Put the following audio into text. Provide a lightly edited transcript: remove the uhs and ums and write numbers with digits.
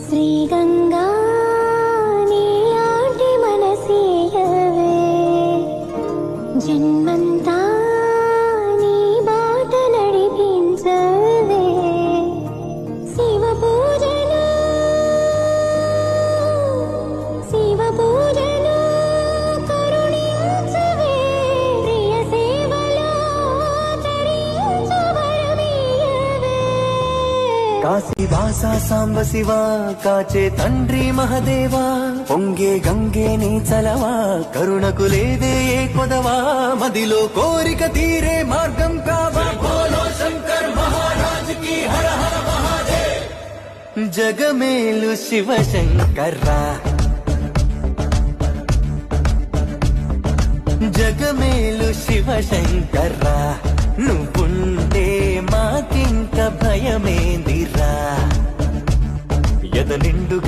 శ్రీగంగా నీలాంటి మనసీయవే జన్మంతా నీ బాట నడిపించవే శివ పూజలు కరుణించవే ప్రియ సేవలో తరించవరమీయవే కాశీవాస సాంబ శివ కాచే తండ్రి మహదేవా పొంగే గంగే నీ చలవా కరుణకు లేదే ఏ కొదవా మదిలో కోరిక తీరే మార్గం కావా బోలో శంకర్ మహారాజ్ కి హర హర మహాదేవ్ జగమేలు శివ శంకర్రా జగమేలు శివ శంకర్రా నువ్వుంటే మాకింక భయమేందిరా ఎద నిండుగా